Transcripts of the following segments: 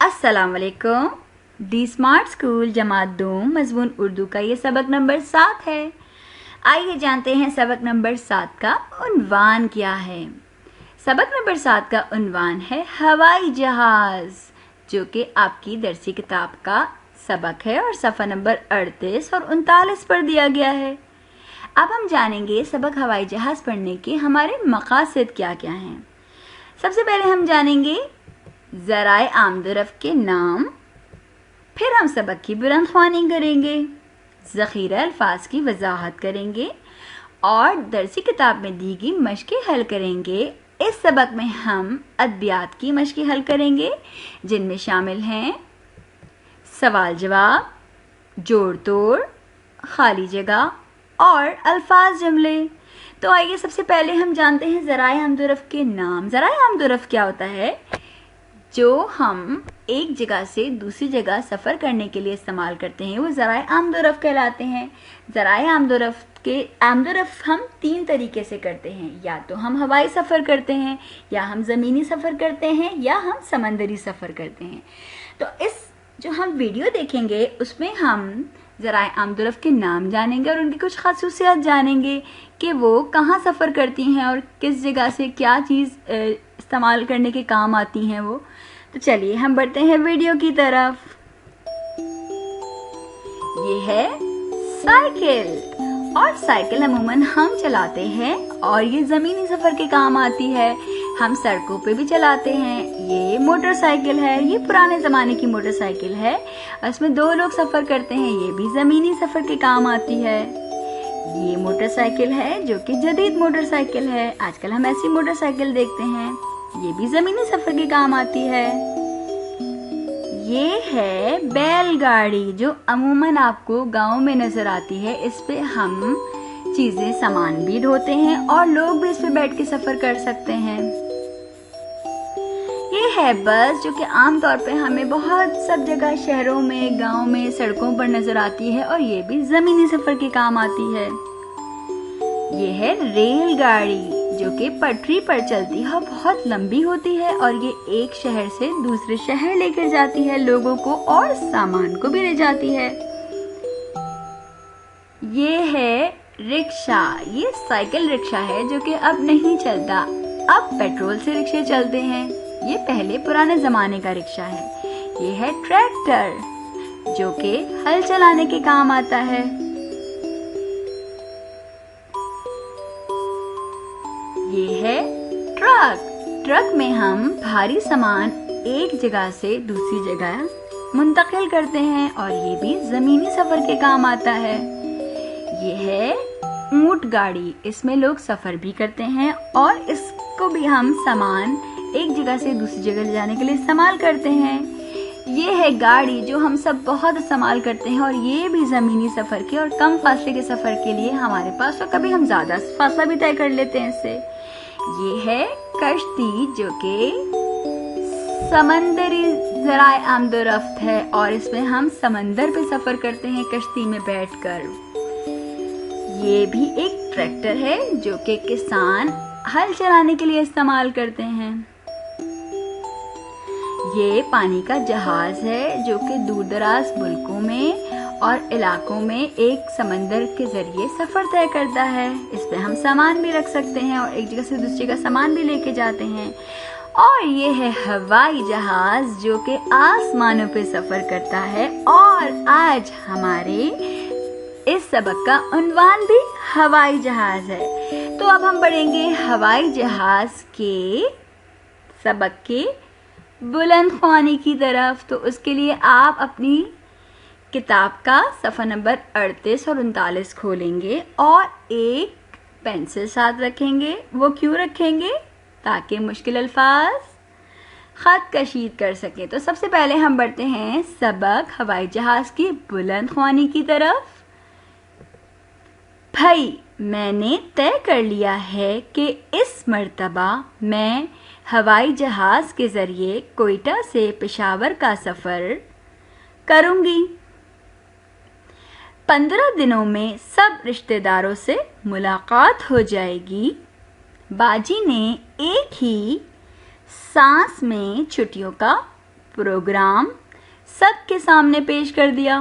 अस्सलाम वालेकुम। दी smart school जमात दोम मजमून उर्दू का ये सबक नंबर 7 है। आइए जानते हैं सबक नंबर 7 का उन्वान क्या है। सबक नंबर 7 का उन्वान है हवाई जहाज, जो कि आपकी दरसी किताब का सबक है और सफ़ा नंबर 38 और 39 पर दिया गया है। अब हम जानेंगे सबक हवाई जहाज पढ़ने के हमारे मकासद क्या क्या हैं। सबसे पहले हम जानेंगे ज़राए आमदरफ़ के नाम, फिर हम सबक की बुलंदख्वानी करेंगे, ज़ख़ीरा अल्फाज की वजाहत करेंगे और दरसी किताब में दी गई मशक़ें हल करेंगे। इस सबक में हम अदबियात की मशक़ें हल करेंगे, जिनमें शामिल हैं सवाल जवाब, जोड़ तोड़, खाली जगह और अल्फाज जुमले। तो आइए सबसे पहले हम जानते हैं ज़राए आमदरफ़ के नाम। ज़राए आमदरफ़ क्या होता है? जो हम एक जगह से दूसरी जगह सफ़र करने के लिए इस्तेमाल करते हैं, वो ज़राए आमदरफ़ कहलाते हैं। ज़राए आमदरफ़ हम 3 तरीके से करते हैं, या तो हम हवाई सफ़र करते हैं, या हम ज़मीनी सफ़र करते हैं, या हम समंदरी सफ़र करते हैं। तो इस जो हम वीडियो देखेंगे उसमें हम ज़राए आमदरफ़ के नाम जानेंगे और उनकी कुछ ख़ासूसियत जानेंगे कि वो कहाँ सफ़र करती हैं और किस जगह से क्या चीज़ इस्तेमाल करने के काम आती हैं वो। तो चलिए हम बढ़ते हैं वीडियो की तरफ। ये है साइकिल, और साइकिल अमूमन हम चलाते हैं और ये ज़मीनी सफ़र के काम आती है। हम सड़कों पे भी चलाते हैं। ये मोटरसाइकिल है, ये पुराने ज़माने की मोटरसाइकिल है और इसमें 2 लोग सफ़र करते हैं, ये भी ज़मीनी सफ़र के काम आती है। ये मोटरसाइकिल है जो कि जदीद मोटरसाइकिल है, आजकल हम ऐसी मोटरसाइकिल देखते हैं, ये भी ज़मीनी सफ़र के काम आती है। ये है बैलगाड़ी, जो अमूमन आपको गाँव में नज़र आती है। इस पे हम चीज़ें सामान भी ढोते हैं और लोग भी इस पे बैठ के सफ़र कर सकते हैं। ये है बस, जो कि आम तौर पे हमें बहुत सब जगह शहरों में, गाँव में, सड़कों पर नज़र आती है और ये भी ज़मीनी सफ़र के काम आती है। ये है रेलगाड़ी, जो कि पटरी पर चलती है, बहुत लंबी होती है और ये एक शहर से दूसरे शहर लेकर जाती है लोगों को और सामान को भी ले जाती है। ये है रिक्शा, ये साइकिल रिक्शा है जो कि अब नहीं चलता, अब पेट्रोल से रिक्शे चलते हैं। ये पहले पुराने जमाने का रिक्शा है। ये है ट्रैक्टर, जो कि हल चलाने के काम आता है। ये है ट्रक, ट्रक में हम भारी सामान एक जगह से दूसरी जगह मुंतकिल करते हैं और ये भी ज़मीनी सफ़र के काम आता है। ये है ऊंट गाड़ी, इसमें लोग सफ़र भी करते हैं और इसको भी हम सामान एक जगह से दूसरी जगह ले जाने के लिए इस्तेमाल करते हैं। ये है गाड़ी, जो हम सब बहुत इस्तेमाल करते हैं और ये भी ज़मीनी सफ़र के और कम फासले के सफ़र के लिए हमारे पास, और कभी हम ज़्यादा फासला भी तय कर लेते हैं इससे। ये है कश्ती, जो कि समंदरी ज़राए आमदरफ़्त है और इसमें हम समंदर पे सफ़र करते हैं कश्ती में बैठकर। ये भी एक ट्रैक्टर है जो कि किसान हल चलाने के लिए इस्तेमाल करते हैं। ये पानी का जहाज है जो कि दूर दराज मुल्कों में और इलाकों में एक समंदर के जरिए सफ़र तय करता है। इस पे हम सामान भी रख सकते हैं और एक जगह से दूसरी जगह सामान भी लेके जाते हैं। और ये है हवाई जहाज, जो कि आसमानों पे सफ़र करता है और आज हमारे इस सबक का उन्वान भी हवाई जहाज है। तो अब हम पढ़ेंगे हवाई जहाज के सबक के बुलंदख्वानी की तरफ। तो उसके लिए आप अपनी किताब का सफ़ा नंबर 38 और 39 खोलेंगे और एक पेंसिल साथ रखेंगे। वो क्यों रखेंगे? ताकि मुश्किल अल्फाज ख़त कशीद कर सकें। तो सबसे पहले हम बढ़ते हैं सबक हवाई जहाज की बुलंदख्वानी की तरफ। भाई, मैंने तय कर लिया है कि इस मर्तबा मैं हवाई जहाज के ज़रिए कोयटा से पेशावर का सफ़र करूँगी। 15 दिनों में सब रिश्तेदारों से मुलाकात हो जाएगी। बाजी ने एक ही सांस में छुट्टियों का پروگرام سب کے سامنے پیش کر دیا۔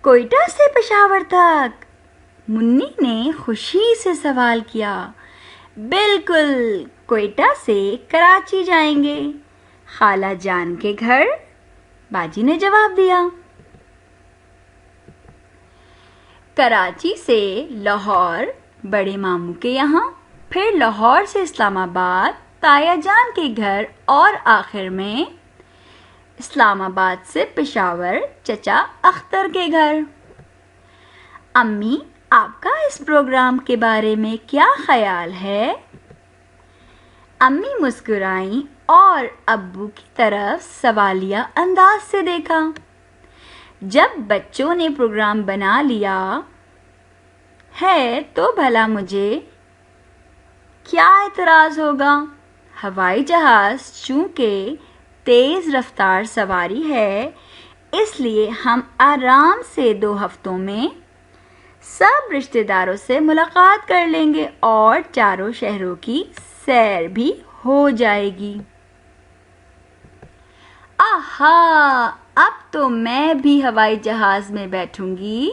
کوئٹہ سے پشاور تک؟ منی نے خوشی سے سوال کیا۔ بالکل، کوئٹہ سے کراچی جائیں گے، خالہ جان کے گھر، باجی نے جواب دیا۔ کراچی سے لاہور بڑے ماموں کے یہاں، پھر لاہور سے اسلام آباد تایا جان کے گھر، اور آخر میں اسلام آباد سے پشاور چچا اختر کے گھر۔ امی، آپ کا اس پروگرام کے بارے میں کیا خیال ہے؟ امی مسکرائیں اور ابو کی طرف سوالیہ انداز سے دیکھا۔ جب بچوں نے پروگرام بنا لیا ہے تو بھلا مجھے کیا اعتراض ہوگا؟ ہوائی جہاز چونکہ تیز رفتار سواری ہے، اس لیے ہم آرام سے 2 ہفتوں میں سب رشتہ داروں سے ملاقات کر لیں گے اور 4 شہروں کی سیر بھی ہو جائے گی۔ آہا، اب تو میں بھی ہوائی جہاز میں بیٹھوں گی،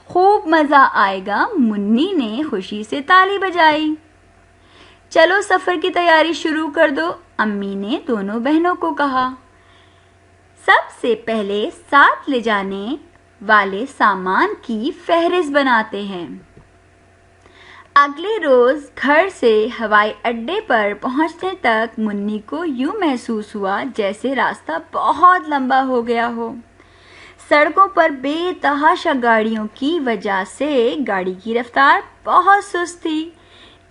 خوب مزہ آئے گا، منی نے خوشی سے تالی بجائی۔ چلو سفر کی تیاری شروع کر دو، امی نے دونوں بہنوں کو کہا۔ سب سے پہلے ساتھ لے جانے والے سامان کی فہرست بناتے ہیں۔ اگلے روز گھر سے ہوائی اڈے پر پہنچنے تک منی کو یوں محسوس ہوا جیسے راستہ بہت لمبا ہو گیا ہو۔ سڑکوں پر بے تحاشا گاڑیوں کی وجہ سے گاڑی کی رفتار بہت سست تھی،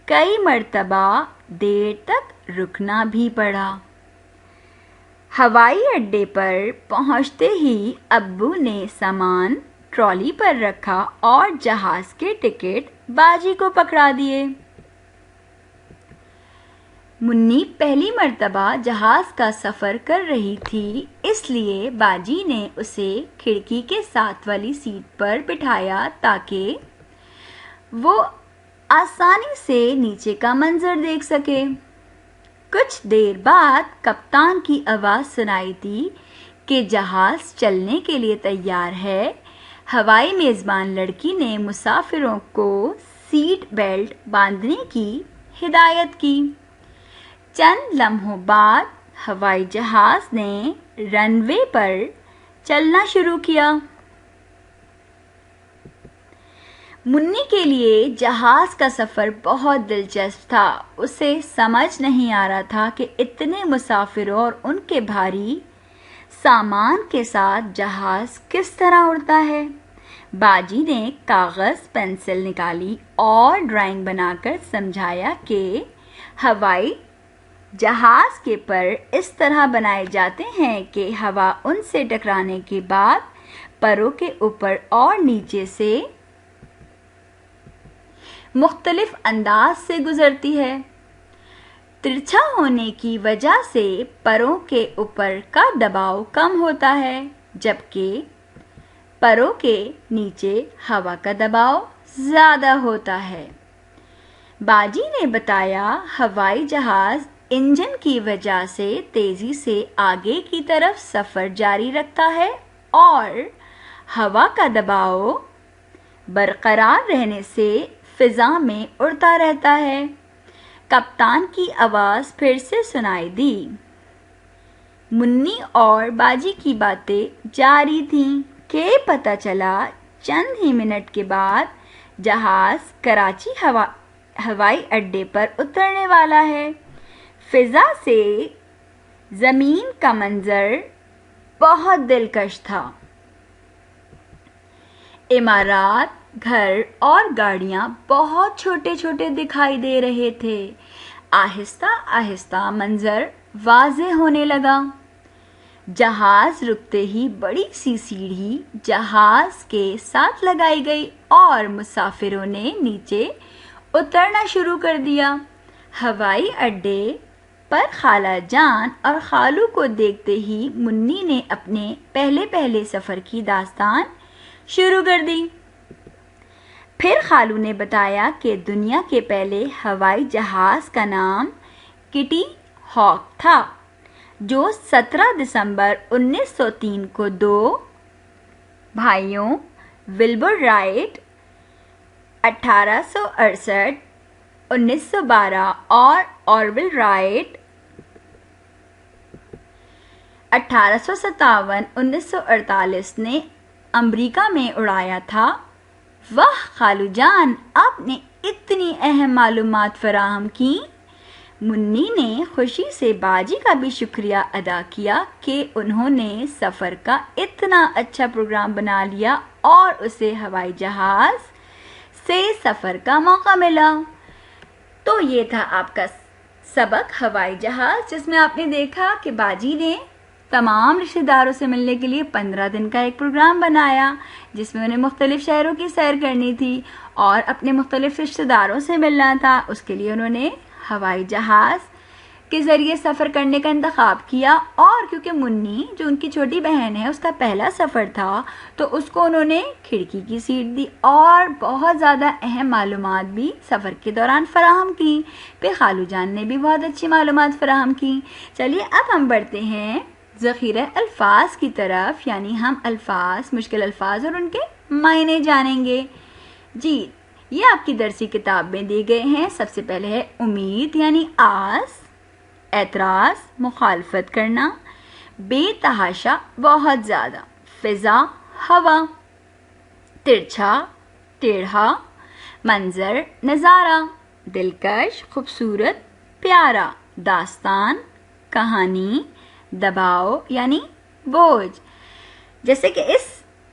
کئی مرتبہ دیر تک رکنا بھی پڑا۔ ہوائی اڈے پر پہنچتے ہی ابو نے سامان ٹرالی پر رکھا اور جہاز کے ٹکٹ باجی کو پکڑا دیے۔ منی پہلی مرتبہ جہاز کا سفر کر رہی تھی، اس لیے باجی نے اسے کھڑکی کے ساتھ والی سیٹ پر بٹھایا تاکہ وہ آسانی سے نیچے کا منظر دیکھ سکے۔ کچھ دیر بعد کپتان کی آواز سنائی دی کہ جہاز چلنے کے لیے تیار ہے۔ ہوائی میزبان لڑکی نے مسافروں کو سیٹ بیلٹ باندھنے کی ہدایت کی۔ چند لمحوں بعد ہوائی جہاز نے رن وے پر چلنا شروع کیا۔ منی کے لیے جہاز کا سفر بہت دلچسپ تھا۔ اسے سمجھ نہیں آ رہا تھا کہ اتنے مسافروں اور ان کے بھاری سامان کے ساتھ جہاز کس طرح اڑتا ہے۔ باجی نے کاغذ پنسل نکالی اور ڈرائنگ بنا کر سمجھایا کہ ہوائی جہاز کے پر اس طرح بنائے جاتے ہیں کہ ہوا ان سے ٹکرانے کے بعد پروں کے اوپر اور نیچے سے مختلف انداز سے گزرتی ہے۔ ترچھا ہونے کی وجہ سے پروں کے اوپر کا دباؤ کم ہوتا ہے، جبکہ پروں کے نیچے ہوا کا دباؤ زیادہ ہوتا ہے۔ باجی نے بتایا، ہوائی جہاز انجن کی وجہ سے تیزی سے آگے کی طرف سفر جاری رکھتا ہے اور ہوا کا دباؤ برقرار رہنے سے فضا میں اڑتا رہتا ہے۔ کپتان کی آواز پھر سے سنائی دی۔ منی اور باجی کی باتیں جاری تھیں کہ پتہ چلا چند ہی منٹ کے بعد جہاز کراچی ہوائی اڈے پر اترنے والا ہے۔ فضا سے زمین کا منظر بہت دلکش تھا۔ عمارات، گھر اور گاڑیاں بہت چھوٹے چھوٹے دکھائی دے رہے تھے۔ آہستہ آہستہ منظر واضح ہونے لگا۔ جہاز رکتے ہی بڑی سی سیڑھی جہاز کے ساتھ لگائی گئی اور مسافروں نے نیچے اترنا شروع کر دیا۔ ہوائی اڈے پر خالہ جان اور خالو کو دیکھتے ہی منی نے اپنے پہلے سفر کی داستان شروع کر دی۔ پھر خالو نے بتایا کہ دنیا کے پہلے ہوائی جہاز کا نام کٹی ہاک تھا۔ जो 17 दिसंबर 1903 को दो भाइयों विल्बुर राइट 1868 1912 और ऑरविल राइट 1857 1948 ने अमेरिका में उड़ाया था। वाह खालूजान, आपने इतनी अहम मालूमात फराहम की। मुन्नी ने खुशी से बाजी का भी शुक्रिया अदा किया कि उन्होंने सफ़र का इतना अच्छा प्रोग्राम बना लिया और उसे हवाई जहाज़ से सफ़र का मौका मिला। तो ये था आपका सबक हवाई जहाज़, जिसमें आपने देखा कि बाजी ने तमाम रिश्तेदारों से मिलने के लिए 15 दिन का एक प्रोग्राम बनाया, जिसमें उन्हें मुख्तलिफ शहरों की सैर करनी थी और अपने मुख्तलिफ रिश्तेदारों से मिलना था। उसके लिए उन्होंने हवाई जहाज़ के ज़रिए सफ़र करने का इंतखाब किया। और क्योंकि मुन्नी जो उनकी छोटी बहन है उसका पहला सफ़र था, तो उसको उन्होंने खिड़की की सीट दी और बहुत ज़्यादा अहम मालूमात भी सफ़र के दौरान फ़राहम की। फिर खालू जान ने भी बहुत अच्छी मालूमात फ़राहम की। चलिए अब हम बढ़ते हैं ज़ख़ीरा अल्फाज की तरफ, यानी हम अल्फाज, मुश्किल अल्फाज और उनके मायने जानेंगे। जी, ये आपकी दरसी किताब में दिए गए हैं। सबसे पहले है उम्मीद यानी आस, एतराज़ मुखालफत करना, बेतहाशा बहुत ज़्यादा, फ़िज़ा हवा, तिरछा टेढ़ा, मंजर नज़ारा, दिलकश खूबसूरत प्यारा, दास्तान कहानी, दबाव यानी बोझ। जैसे कि इस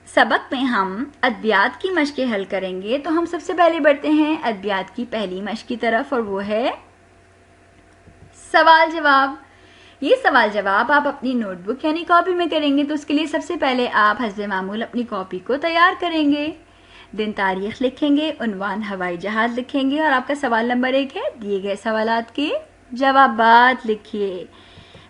सबक में हम अदबियात की मश्क़ें हल करेंगे, तो हम सबसे पहले बढ़ते हैं अदबियात की पहली मश्क़ की तरफ, और वो है सवाल जवाब। ये सवाल जवाब आप अपनी नोटबुक यानी कॉपी में करेंगे। तो उसके लिए सबसे पहले आप हस्बे मामूल अपनी कॉपी को तैयार करेंगे, दिन तारीख लिखेंगे, उन्वान हवाई जहाज़ लिखेंगे और आपका सवाल नंबर 1 है दिए गए सवालात के जवाबात लिखिए।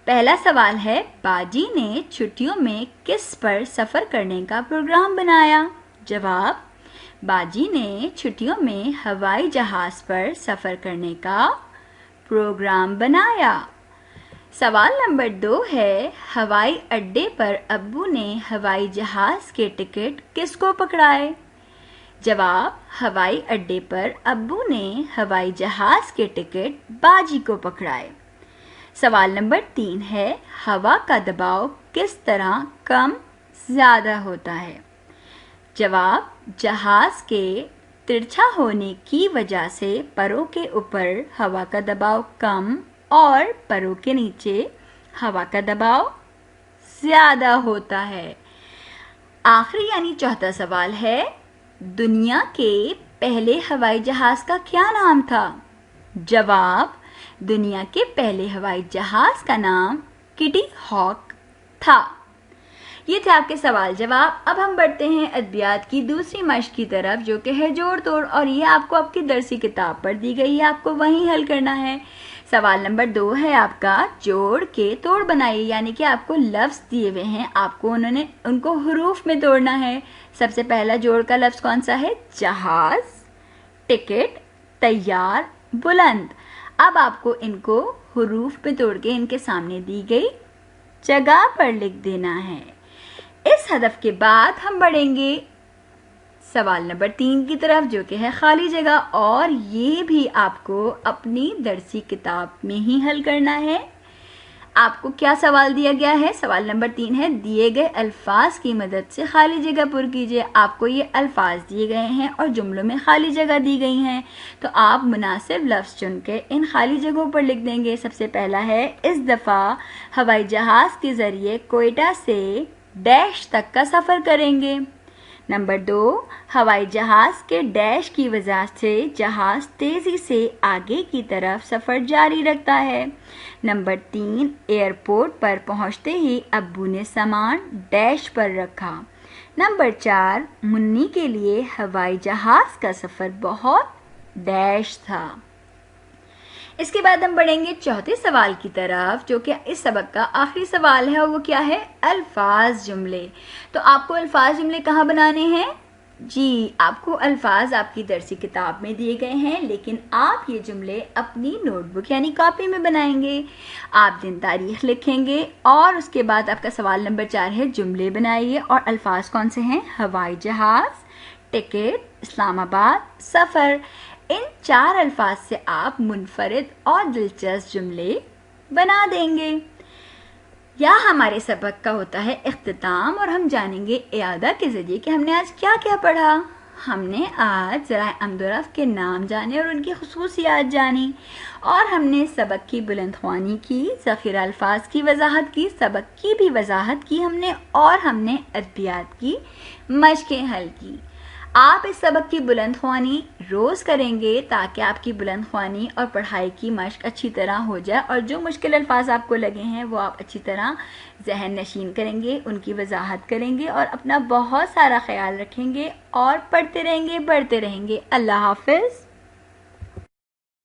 पहला सवाल है, बाजी ने छुट्टियों में किस पर सफ़र करने का प्रोग्राम बनाया? जवाब, बाजी ने छुट्टियों में हवाई जहाज़ पर सफ़र करने का प्रोग्राम बनाया। सवाल नंबर 2 है, हवाई अड्डे पर अब्बू ने हवाई जहाज़ के टिकट किसको पकड़ाए? जवाब, हवाई अड्डे पर अब्बू ने हवाई जहाज़ के टिकट बाजी को पकड़ाए। सवाल नंबर 3 है, हवा का दबाव किस तरह कम ज़्यादा होता है? जवाब, जहाज़ के तिरछा होने की वजह से परों के ऊपर हवा का दबाव कम और परों के नीचे हवा का दबाव ज़्यादा होता है। आखिरी यानी चौथा सवाल है, दुनिया के पहले हवाई जहाज़ का क्या नाम था? जवाब, दुनिया के पहले हवाई जहाज़ का नाम किटी हॉक था। ये थे आपके सवाल जवाब। अब हम बढ़ते हैं अदबियात की दूसरी मश्क की तरफ, जो कि है जोड़ तोड़, और ये आपको आपकी दरसी किताब पर दी गई है, आपको वहीं हल करना है। सवाल नंबर 2 है आपका, जोड़ के तोड़ बनाइए, यानी कि आपको लफ्ज़ दिए हुए हैं, आपको उनको हुरूफ में तोड़ना है। सबसे पहला जोड़ का लफ्ज़ कौन सा है? जहाज़, टिकट, तैयार, बुलंद। अब आपको इनको हुरूफ में तोड़ के इनके सामने दी गई जगह पर लिख देना है। इस हदफ के बाद हम बढ़ेंगे सवाल नंबर 3 की तरफ, जो कि है खाली जगह, और ये भी आपको अपनी दरसी किताब में ही हल करना है। आपको क्या सवाल दिया गया है? सवाल नंबर 3 है, दिए गए अल्फाज की मदद से खाली जगह पुर कीजिए। आपको ये अल्फाज दिए गए हैं और जुमलों में खाली जगह दी गई हैं, तो आप मुनासिब लफ्ज़ चुन के इन खाली जगहों पर लिख देंगे। सबसे पहला है, इस दफ़ा हवाई जहाज़ के ज़रिए कोयटा से डैश तक का सफ़र करेंगे। नंबर 2, हवाई जहाज़ के डैश की वजह से जहाज़ तेज़ी से आगे की तरफ सफ़र जारी रखता है। नंबर 3, एयरपोर्ट पर पहुंचते ही अब्बू ने सामान डैश पर रखा। नंबर 4, मुन्नी के लिए हवाई जहाज़ का सफ़र बहुत डैश था। इसके बाद हम बढ़ेंगे चौथे सवाल की तरफ, जो कि इस सबक का आखिरी सवाल है, और वो क्या है? अल्फाज जुमले। तो आपको अल्फाज जुमले कहाँ बनाने हैं? جی، آپ کو الفاظ آپ کی درسی کتاب میں دیے گئے ہیں، لیکن آپ یہ جملے اپنی نوٹ بک یعنی کاپی میں بنائیں گے. آپ دن تاریخ لکھیں گے اور اس کے بعد آپ کا سوال نمبر 4 ہے جملے بنائیے. اور الفاظ کون سے ہیں؟ ہوائی جہاز، ٹکٹ، اسلام آباد، سفر. ان 4 الفاظ سے آپ منفرد اور دلچسپ جملے بنا دیں گے. یا ہمارے سبق کا ہوتا ہے اختتام اور ہم جانیں گے اعادہ کے ذریعے کہ ہم نے آج کیا کیا پڑھا. ہم نے آج ذرائع امد و رفع کے نام جانے اور ان کی خصوصیات جانی، اور ہم نے سبق کی بلند خوانی کی، ذخیرہ الفاظ کی وضاحت کی، سبق کی بھی وضاحت کی ہم نے، اور ہم نے ادبیات کی مشقیں حل کی. آپ اس سبق کی بلند خوانی روز کریں گے تاکہ آپ کی بلند خوانی اور پڑھائی کی مشق اچھی طرح ہو جائے، اور جو مشکل الفاظ آپ کو لگے ہیں وہ آپ اچھی طرح ذہن نشین کریں گے، ان کی وضاحت کریں گے اور اپنا بہت سارا خیال رکھیں گے اور پڑھتے رہیں گے، بڑھتے رہیں گے. اللہ حافظ.